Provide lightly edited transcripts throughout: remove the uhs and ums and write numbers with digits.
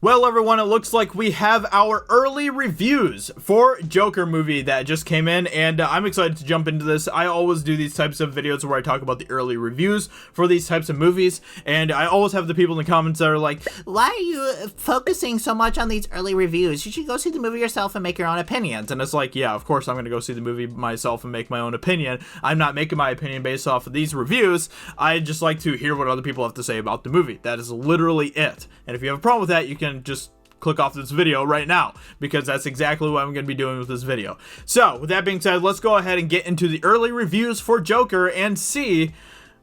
Well, everyone, it looks like we have our early reviews for Joker movie that just came in, and I'm excited to jump into this. I always do these types of videos where I talk about the early reviews for these types of movies, and I always have the people in the comments that are like, why are you focusing so much on these early reviews? You should go see the movie yourself and make your own opinions. and it's like, yeah, of course I'm going to go see the movie myself and make my own opinion. I'm not making my opinion based off of these reviews. I just like to hear what other people have to say about the movie. That is literally it. And if you have a problem with that, you can just click off this video right now, because that's exactly what I'm going to be doing with this video. So with that being said, let's go ahead and get into the early reviews for Joker and see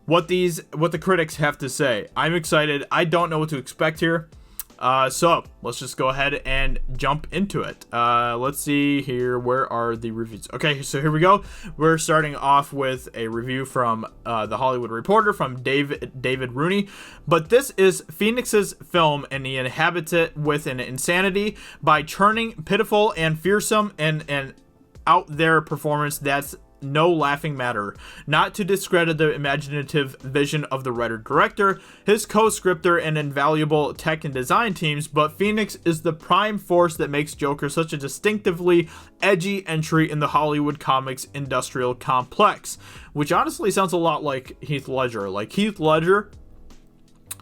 what the critics have to say. I'm excited. I don't know what to expect here. So let's just go ahead and jump into it. Let's see here. Where are the reviews? Okay, so here we go. We're starting off with a review from The Hollywood Reporter from David Rooney. But this is Phoenix's film, and he inhabits it with an insanity by churning pitiful and fearsome and out there performance that's no laughing matter. Not to discredit the imaginative vision of the writer-director, his co-scripter, and invaluable tech and design teams, but Phoenix is the prime force that makes Joker such a distinctively edgy entry in the Hollywood comics industrial complex, which honestly sounds a lot like Heath Ledger. Like Heath Ledger,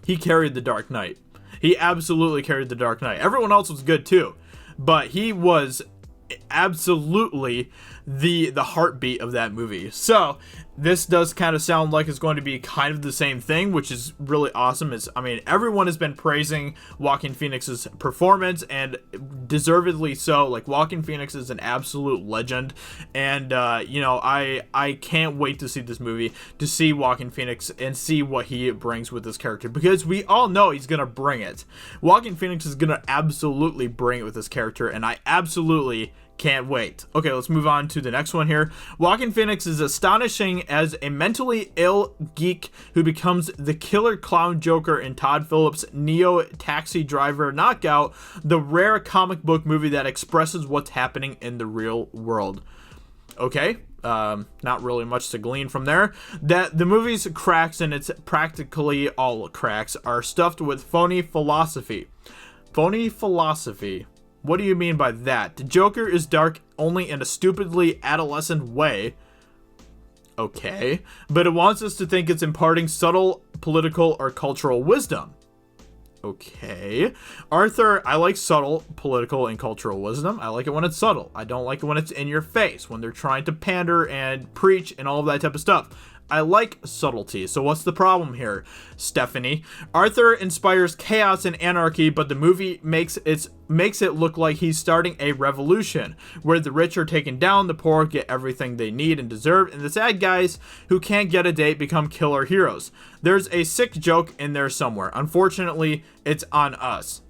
he carried The Dark Knight. He absolutely carried The Dark Knight. Everyone else was good too, but he was absolutely the heartbeat of that movie. So this does kind of sound like it's going to be kind of the same thing, which is really awesome. I mean, everyone has been praising Joaquin Phoenix's performance, and deservedly so. Like, Joaquin Phoenix is an absolute legend, and you know, I can't wait to see this movie, to see Joaquin Phoenix and see what he brings with this character, because we all know he's gonna bring it. Joaquin Phoenix is gonna absolutely bring it with this character, and I absolutely can't wait. Okay, let's move on to the next one here. Joaquin Phoenix is astonishing as a mentally ill geek who becomes the killer clown Joker in Todd Phillips' Neo Taxi Driver Knockout, the rare comic book movie that expresses what's happening in the real world. Okay, not really much to glean from there. That the movie's cracks, and it's practically all cracks, are stuffed with phony philosophy. Phony philosophy. What do you mean by that? The Joker is dark only in a stupidly adolescent way. Okay. But it wants us to think it's imparting subtle political or cultural wisdom. Okay. Arthur, I like subtle political and cultural wisdom. I like it when it's subtle. I don't like it when it's in your face, when they're trying to pander and preach and all of that type of stuff. I like subtlety. So what's the problem here, Stephanie? Arthur inspires chaos and anarchy, but the movie makes it look like he's starting a revolution where the rich are taken down, the poor get everything they need and deserve, and the sad guys who can't get a date become killer heroes. There's a sick joke in there somewhere. Unfortunately, it's on us.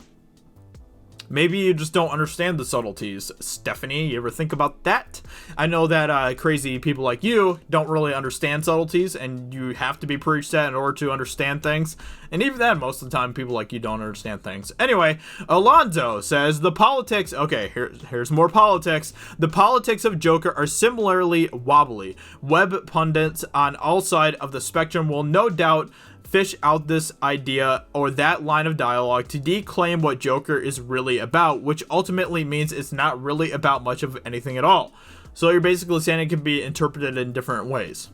Maybe you just don't understand the subtleties, Stephanie. You ever think about that? I know that crazy people like you don't really understand subtleties, and you have to be preached at in order to understand things. And even then, most of the time, people like you don't understand things. Anyway, Alonzo says, the politics... Okay, here's more politics. The politics of Joker are similarly wobbly. Web pundits on all sides of the spectrum will no doubt fish out this idea or that line of dialogue to declaim what Joker is really about, which ultimately means it's not really about much of anything at all. So you're basically saying it can be interpreted in different ways.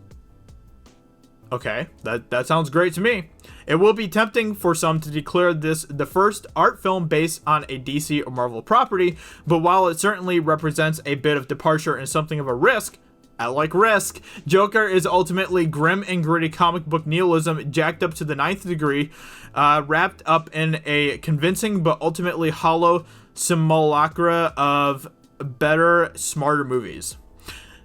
Okay, that sounds great to me. It will be tempting for some to declare this the first art film based on a DC or Marvel property, but while it certainly represents a bit of departure and something of a risk, I like risk. Joker is ultimately grim and gritty comic book nihilism jacked up to the 9th degree, wrapped up in a convincing but ultimately hollow simulacra of better, smarter movies.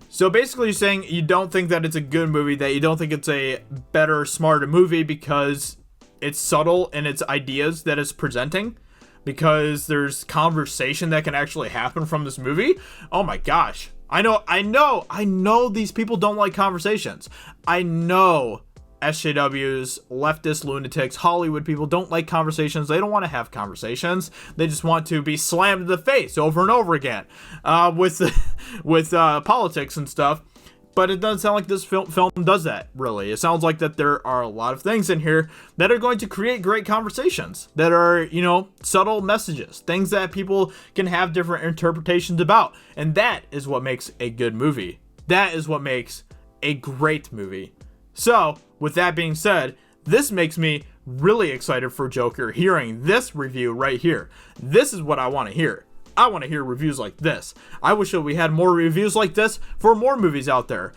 So basically you're saying you don't think that it's a good movie, that you don't think it's a better, smarter movie because it's subtle in its ideas that it's presenting? Because there's conversation that can actually happen from this movie? Oh my gosh. I know these people don't like conversations. I know SJWs, leftist lunatics, Hollywood people don't like conversations. They don't want to have conversations. They just want to be slammed in the face over and over again. With politics and stuff, But it doesn't sound like this film does that, really. It sounds like that there are a lot of things in here that are going to create great conversations, that are, subtle messages, things that people can have different interpretations about. And that is what makes a good movie. That is what makes a great movie. So, with that being said, this makes me really excited for Joker hearing this review right here. This is what I want to hear. I want to hear reviews like this. I wish that we had more reviews like this for more movies out there.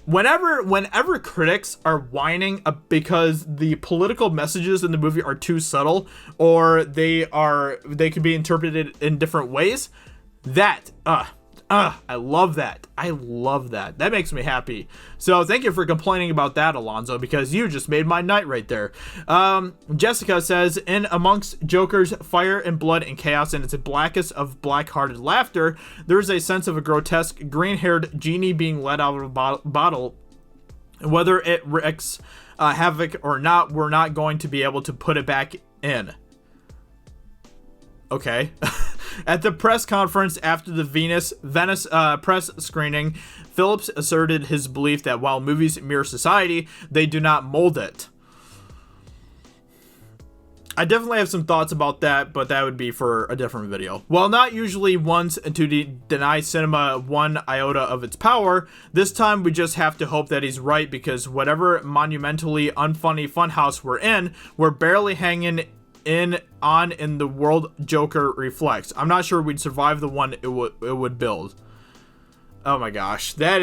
Whenever critics are whining because the political messages in the movie are too subtle, or they can be interpreted in different ways, I love that. I love that. That makes me happy. So thank you for complaining about that, Alonzo, because you just made my night right there. Jessica says, in amongst Joker's fire and blood and chaos and its blackest of black-hearted laughter, there is a sense of a grotesque green-haired genie being let out of a bottle. Whether it wreaks havoc or not, we're not going to be able to put it back in. Okay. At the press conference after the Venice press screening, Phillips asserted his belief that while movies mirror society, they do not mold it. I definitely have some thoughts about that, but that would be for a different video. While not usually ones to deny cinema one iota of its power, this time we just have to hope that he's right, because whatever monumentally unfunny funhouse we're in, we're barely hanging in the world Joker reflects. I'm not sure we'd survive the one it would build. Oh my gosh, what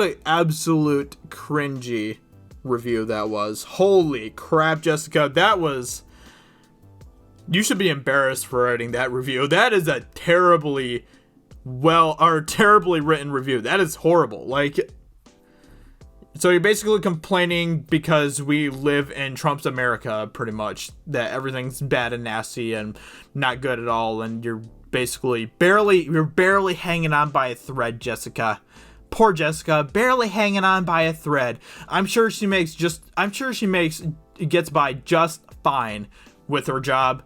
an absolute cringy review that was. Holy crap, Jessica, you should be embarrassed for writing that review. That is a terribly written review. That is horrible. So you're basically complaining because we live in Trump's America, pretty much, that everything's bad and nasty and not good at all, and you're basically barely hanging on by a thread, Jessica. Poor Jessica, barely hanging on by a thread. I'm sure she gets by just fine with her job.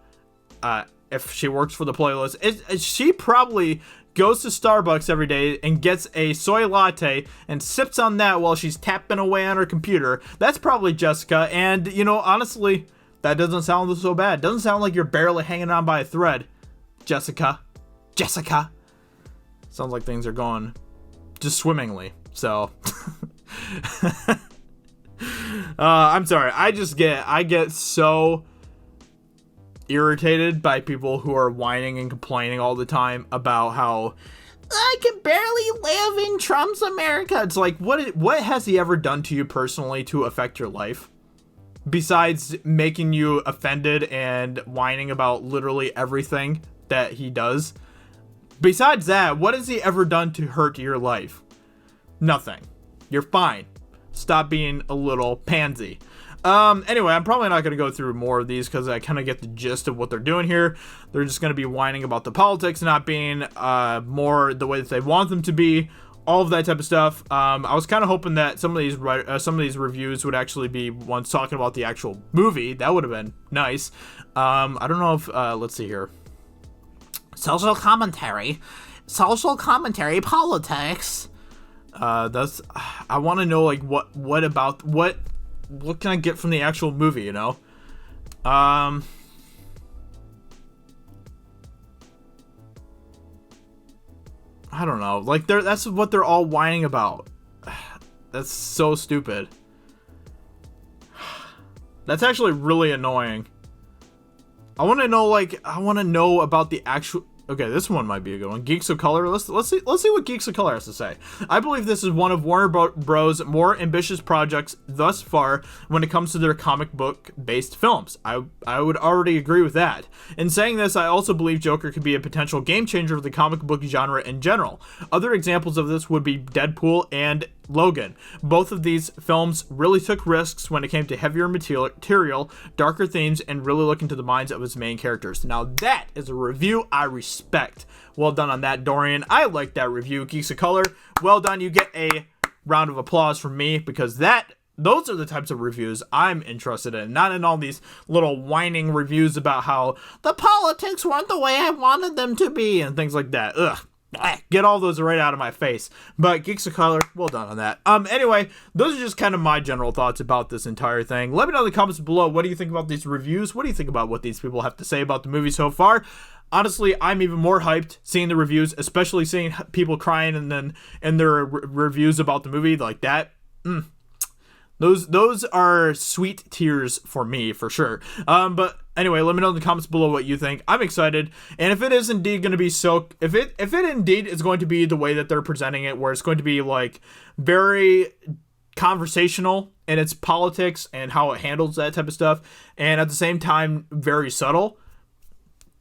If she works for the playlist, she probably goes to Starbucks every day and gets a soy latte and sips on that while she's tapping away on her computer. That's probably Jessica. And, honestly, that doesn't sound so bad. Doesn't sound like you're barely hanging on by a thread, Jessica. Sounds like things are going just swimmingly. So, I'm sorry. I get so irritated by people who are whining and complaining all the time about how I can barely live in Trump's America. It's like, what has he ever done to you personally to affect your life? Besides making you offended and whining about literally everything that he does. Besides that, what has he ever done to hurt your life? Nothing. You're fine. Stop being a little pansy. Anyway, I'm probably not going to go through more of these because I kind of get the gist of what they're doing here. They're just going to be whining about the politics not being more the way that they want them to be, all of that type of stuff. I was kind of hoping that some of these reviews would actually be ones talking about the actual movie. That would have been nice. I don't know if let's see here. Social commentary, politics. I want to know what can I get from the actual movie, I don't know. That's what they're all whining about. That's so stupid. That's actually really annoying. I want to know about the actual. Okay, this one might be a good one. Geeks of Color. Let's see what Geeks of Color has to say. I believe this is one of Warner Bros. More ambitious projects thus far when it comes to their comic book based films. I would already agree with that. In saying this, I also believe Joker could be a potential game changer of the comic book genre in general. Other examples of this would be Deadpool and Logan. Both of these films really took risks when it came to heavier material, darker themes, and really look into the minds of its main characters. Now that is a review I respect. Well done on that, Dorian. I like that review, Geeks of Color. Well done. You get a round of applause from me because those are the types of reviews I'm interested in, not in all these little whining reviews about how the politics weren't the way I wanted them to be and things like that. Ugh. Get all those right out of my face. But Geeks of Color, well done on that. Anyway, those are just kind of my general thoughts about this entire thing. Let me know in the comments below, what do you think about these reviews? What do you think about what these people have to say about the movie so far? Honestly, I'm even more hyped seeing the reviews, especially seeing people crying and then in their reviews about the movie like that. Those are sweet tears for me, for sure. But anyway, let me know in the comments below what you think. I'm excited, and if it is indeed going to be if it indeed is going to be the way that they're presenting it, where it's going to be like very conversational in its politics and how it handles that type of stuff, and at the same time very subtle,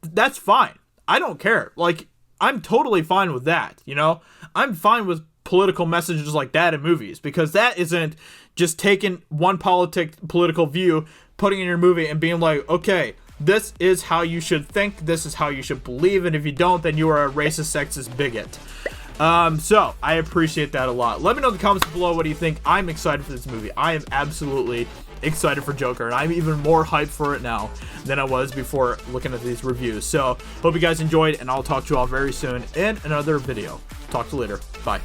that's fine. I don't care. Like, I'm totally fine with that. You know, I'm fine with political messages like that in movies, because that isn't just taking one political view, putting in your movie and being like, okay, this is how you should think, this is how you should believe, and if you don't, then you are a racist, sexist bigot. So I appreciate that a lot. Let me know in the comments below, what do you think? I'm excited for this movie. I am absolutely excited for Joker, and I'm even more hyped for it now than I was before looking at these reviews. So hope you guys enjoyed, and I'll talk to you all very soon in another video. Talk to you later. Bye.